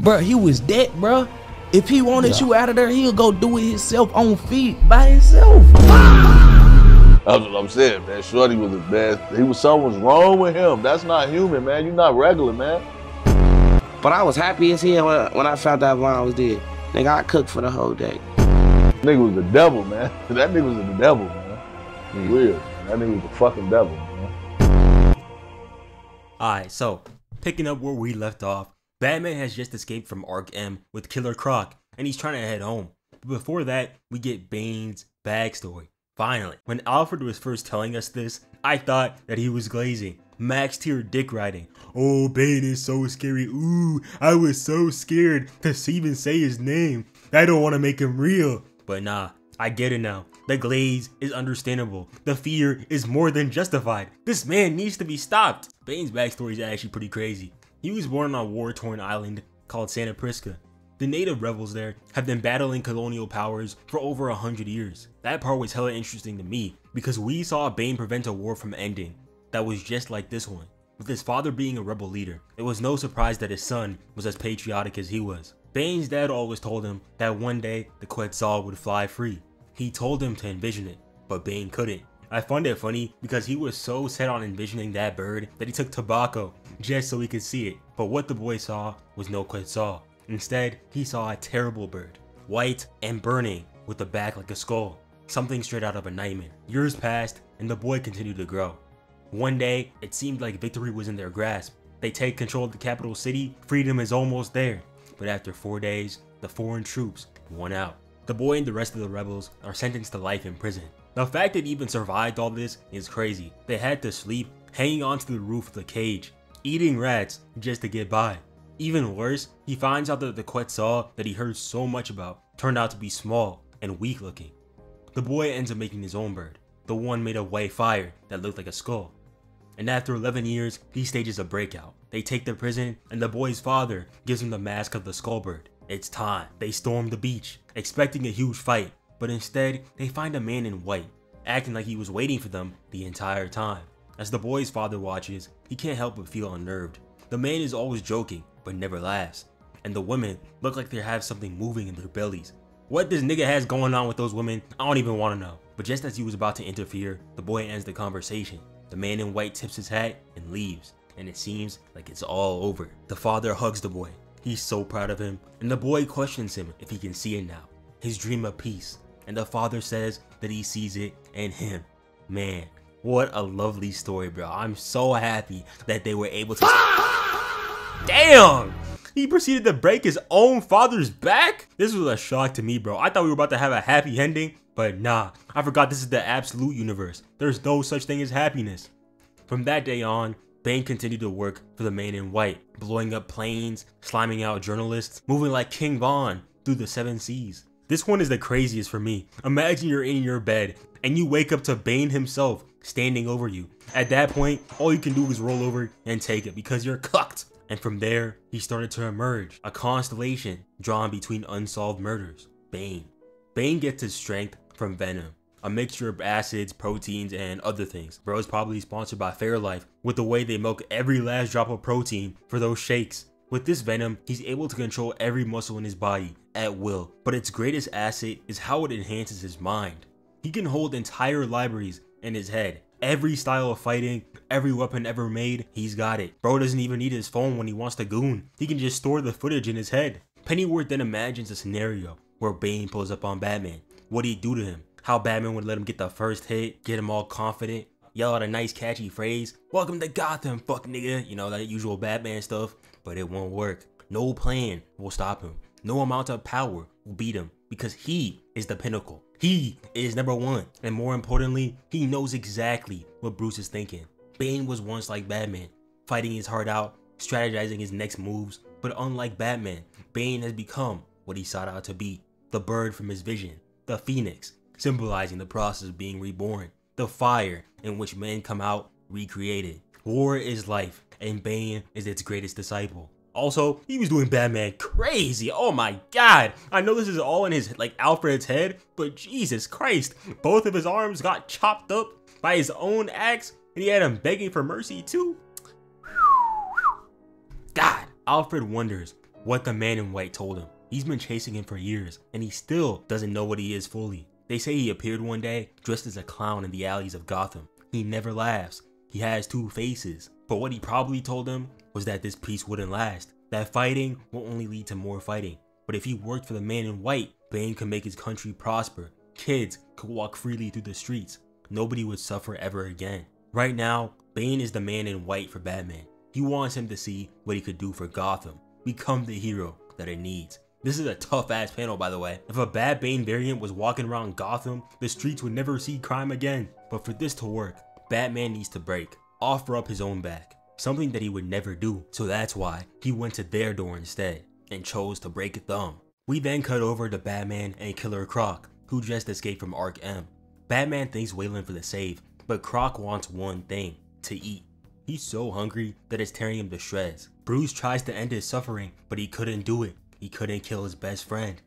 Bruh, he was that, bruh. If he wanted you out of there, he'll go do it himself on feet by himself. That's what I'm saying, man. Shorty was a bad. Something was wrong with him. That's not human, man. You're not regular, man. But I was happy as hell when I found out Vaughn was dead. Nigga, I cooked for the whole day. Nigga was the devil, man. That nigga was the devil, man. For real. That nigga was the fucking devil, man. Alright, so, picking up where we left off, Batman has just escaped from Arc M with Killer Croc, and he's trying to head home. But before that, we get Bane's backstory. Finally, when Alfred was first telling us this, I thought that he was glazing. Max tier dick riding. Oh, Bane is so scary. Ooh, I was so scared to even say his name. I don't want to make him real. But nah, I get it now. The glaze is understandable. The fear is more than justified. This man needs to be stopped. Bane's backstory is actually pretty crazy. He was born on a war-torn island called Santa Prisca. The native rebels there have been battling colonial powers for over 100 years. That part was hella interesting to me because we saw Bane prevent a war from ending that was just like this one. With his father being a rebel leader, it was no surprise that his son was as patriotic as he was. Bane's dad always told him that one day the Quetzal would fly free. He told him to envision it, but Bane couldn't. I find it funny because he was so set on envisioning that bird that he took tobacco just so he could see it. But what the boy saw was no Quetzal. Instead, he saw a terrible bird, white and burning with a back like a skull, something straight out of a nightmare. Years passed and the boy continued to grow. One day, it seemed like victory was in their grasp. They take control of the capital city, freedom is almost there. But after 4 days, the foreign troops won out. The boy and the rest of the rebels are sentenced to life in prison. The fact that he even survived all this is crazy. They had to sleep hanging onto the roof of the cage, eating rats just to get by. Even worse, he finds out that the Quetzal that he heard so much about turned out to be small and weak looking. The boy ends up making his own bird, the one made of white fire that looked like a skull. And after 11 years, he stages a breakout. They take the prison and the boy's father gives him the mask of the skull bird. It's time. They storm the beach, expecting a huge fight, but instead, they find a man in white, acting like he was waiting for them the entire time. As the boy's father watches, he can't help but feel unnerved. The man is always joking, but never laughs. And the women look like they have something moving in their bellies. What this nigga has going on with those women, I don't even want to know. But just as he was about to interfere, the boy ends the conversation. The man in white tips his hat and leaves, and it seems like it's all over. The father hugs the boy. He's so proud of him, and the boy questions him if he can see it now. His dream of peace. And the father says that he sees it in him. Man, what a lovely story, bro. I'm so happy that they were able to... Damn! He proceeded to break his own father's back? This was a shock to me, bro. I thought we were about to have a happy ending, but nah. I forgot this is the absolute universe. There's no such thing as happiness. From that day on, Bane continued to work for the man in white, blowing up planes, sliming out journalists, moving like King Von through the 7 seas. This one is the craziest for me. Imagine you're in your bed and you wake up to Bane himself standing over you. At that point, all you can do is roll over and take it because you're cooked. And from there, he started to emerge, a constellation drawn between unsolved murders. Bane. Bane gets his strength from venom, a mixture of acids, proteins, and other things. Bro is probably sponsored by Fairlife with the way they milk every last drop of protein for those shakes. With this venom, he's able to control every muscle in his body at will, but its greatest asset is how it enhances his mind. He can hold entire libraries in his head. Every style of fighting, every weapon ever made, he's got it. Bro doesn't even need his phone when he wants to goon. He can just store the footage in his head. Pennyworth then imagines a scenario where Bane pulls up on Batman. What'd he do to him? How Batman would let him get the first hit, get him all confident, yell out a nice catchy phrase, "Welcome to Gotham, fuck nigga," you know, that usual Batman stuff, but it won't work. No plan will stop him. No amount of power will beat him because he is the pinnacle. He is #1, and more importantly, he knows exactly what Bruce is thinking. Bane was once like Batman, fighting his heart out, strategizing his next moves, but unlike Batman, Bane has become what he sought out to be, the bird from his vision, the phoenix, symbolizing the process of being reborn, the fire in which men come out recreated. War is life, and Bane is its greatest disciple. Also, he was doing Batman crazy. Oh my god. I know this is all in his, like, Alfred's head, but Jesus Christ. Both of his arms got chopped up by his own axe, and he had him begging for mercy too. God. Alfred wonders what the man in white told him. He's been chasing him for years, and he still doesn't know what he is fully. They say he appeared one day dressed as a clown in the alleys of Gotham. He never laughs. He has two faces. But what he probably told him was that this peace wouldn't last. That fighting will only lead to more fighting. But if he worked for the man in white, Bane could make his country prosper. Kids could walk freely through the streets. Nobody would suffer ever again. Right now, Bane is the man in white for Batman. He wants him to see what he could do for Gotham. Become the hero that it needs. This is a tough ass panel, by the way. If a bad Bane variant was walking around Gotham, the streets would never see crime again. But for this to work, Batman needs to break, offer up his own back. Something that he would never do. So that's why he went to their door instead and chose to break a thumb. We then cut over to Batman and Killer Croc, who just escaped from Arc M. Batman thanks Wayland for the save, but Croc wants one thing: to eat. He's so hungry that it's tearing him to shreds. Bruce tries to end his suffering, but he couldn't do it. He couldn't kill his best friend.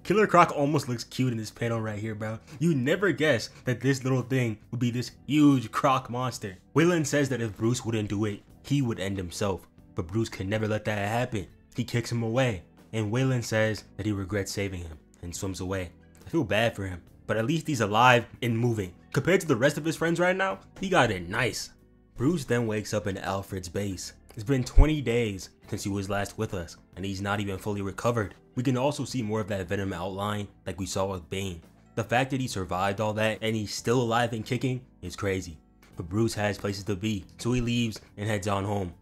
Killer Croc almost looks cute in this panel right here, bro. You never guess that this little thing would be this huge croc monster. Wayland says that if Bruce wouldn't do it, he would end himself. But Bruce can never let that happen. He kicks him away, and Wayland says that he regrets saving him and swims away. I feel bad for him, but at least he's alive and moving. Compared to the rest of his friends right now, he got it nice. Bruce then wakes up in Alfred's base. It's been 20 days since he was last with us, and he's not even fully recovered. We can also see more of that Venom outline like we saw with Bane. The fact that he survived all that and he's still alive and kicking is crazy. But Bruce has places to be, so he leaves and heads on home.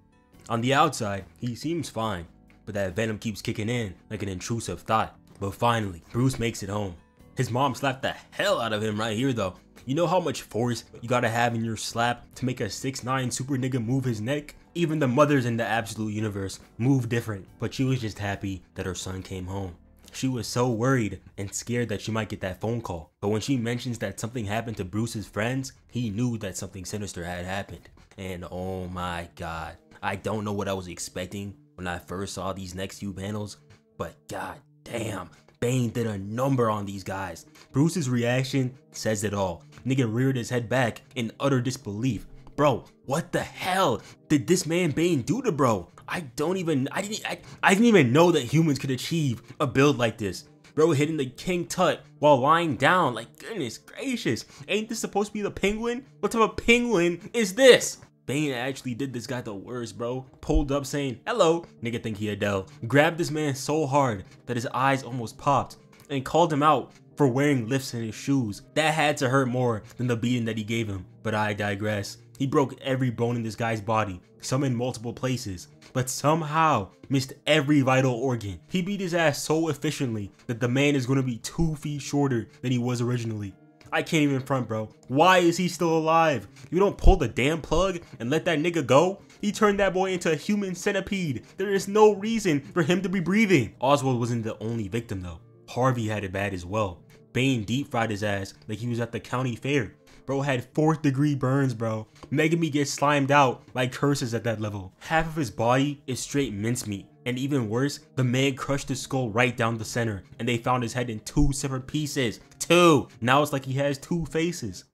On the outside, he seems fine, but that Venom keeps kicking in like an intrusive thought. But finally, Bruce makes it home. His mom slapped the hell out of him right here though. You know how much force you gotta have in your slap to make a 6'9" super nigga move his neck? Even the mothers in the Absolute Universe move different, but she was just happy that her son came home. She was so worried and scared that she might get that phone call. But when she mentions that something happened to Bruce's friends, he knew that something sinister had happened. And oh my god, I don't know what I was expecting when I first saw these next few panels, but god damn, Bane did a number on these guys. Bruce's reaction says it all. Nigga reared his head back in utter disbelief. Bro, what the hell did this man Bane do to bro? I didn't even know that humans could achieve a build like this. Bro hitting the King Tut while lying down, like goodness gracious. Ain't this supposed to be the Penguin? What type of penguin is this? Bane actually did this guy the worst, bro. Pulled up saying, hello, nigga think he Adele. Grabbed this man so hard that his eyes almost popped and called him out for wearing lifts in his shoes. That had to hurt more than the beating that he gave him, but I digress. He broke every bone in this guy's body, some in multiple places, but somehow missed every vital organ. He beat his ass so efficiently that the man is going to be 2 feet shorter than he was originally. I can't even front, bro. Why is he still alive? You don't pull the damn plug and let that nigga go? He turned that boy into a human centipede. There is no reason for him to be breathing. Oswald wasn't the only victim though. Harvey had it bad as well. Bane deep fried his ass like he was at the county fair. Bro had 4th degree burns, bro. Megami gets slimed out like curses at that level. Half of his body is straight mincemeat. And even worse, the man crushed his skull right down the center and they found his head in 2 separate pieces. 2! Now it's like he has 2 faces.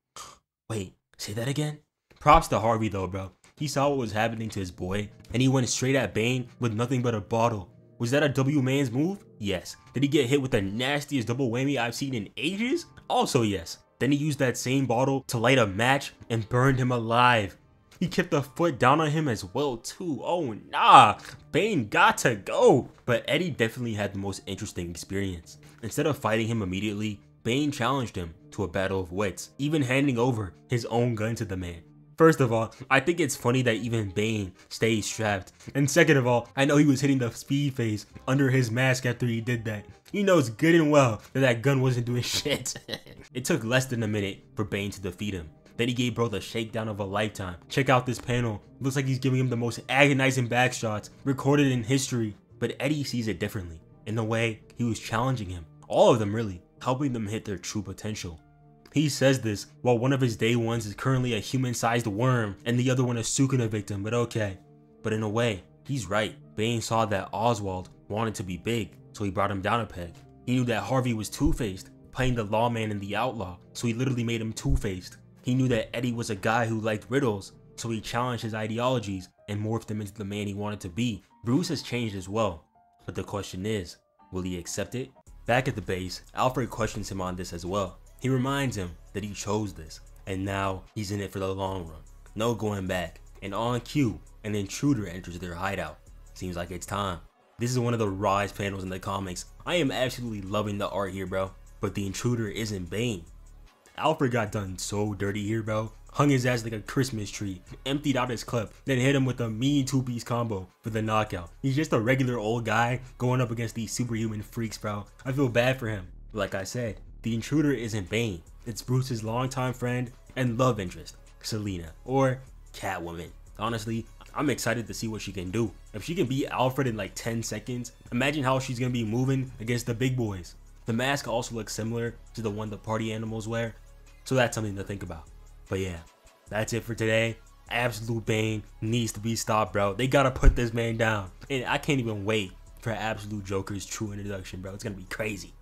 Wait, say that again? Props to Harvey though, bro. He saw what was happening to his boy and he went straight at Bane with nothing but a bottle. Was that a W-Man's move? Yes. Did he get hit with the nastiest double whammy I've seen in ages? Also yes. Then he used that same bottle to light a match and burned him alive. He kept a foot down on him as well too. Oh nah, Bane got to go. But Eddie definitely had the most interesting experience. Instead of fighting him immediately, Bane challenged him to a battle of wits, even handing over his own gun to the man. First of all, I think it's funny that even Bane stays strapped. And second of all, I know he was hitting the speed phase under his mask after he did that. He knows good and well that that gun wasn't doing shit. It took less than a minute for Bane to defeat him. Then he gave bro the shakedown of a lifetime. Check out this panel. Looks like he's giving him the most agonizing back shots recorded in history. But Eddie sees it differently. In a way, he was challenging him. All of them really, helping them hit their true potential. He says this while one of his day ones is currently a human-sized worm and the other one a Sukuna victim, but okay. But in a way, he's right. Bane saw that Oswald wanted to be big, so he brought him down a peg. He knew that Harvey was two-faced, playing the lawman and the outlaw, so he literally made him two-faced. He knew that Eddie was a guy who liked riddles, so he challenged his ideologies and morphed him into the man he wanted to be. Bruce has changed as well. But the question is, will he accept it? Back at the base, Alfred questions him on this as well. He reminds him that he chose this, and now he's in it for the long run. No going back. And on cue, an intruder enters their hideout. Seems like it's time. This is one of the rawest panels in the comics. I am absolutely loving the art here, bro. But the intruder isn't Bane. Alfred got done so dirty here, bro. Hung his ass like a Christmas tree, emptied out his clip, then hit him with a mean two-piece combo for the knockout. He's just a regular old guy going up against these superhuman freaks, bro. I feel bad for him. Like I said, the intruder isn't Bane. It's Bruce's longtime friend and love interest, Selina, or Catwoman. Honestly, I'm excited to see what she can do. If she can beat Alfred in like 10 seconds, imagine how she's gonna be moving against the big boys. The mask also looks similar to the one the party animals wear, so that's something to think about. But yeah, that's it for today. Absolute Bane needs to be stopped, bro. They gotta put this man down. And I can't even wait for Absolute Joker's true introduction, bro. It's gonna be crazy.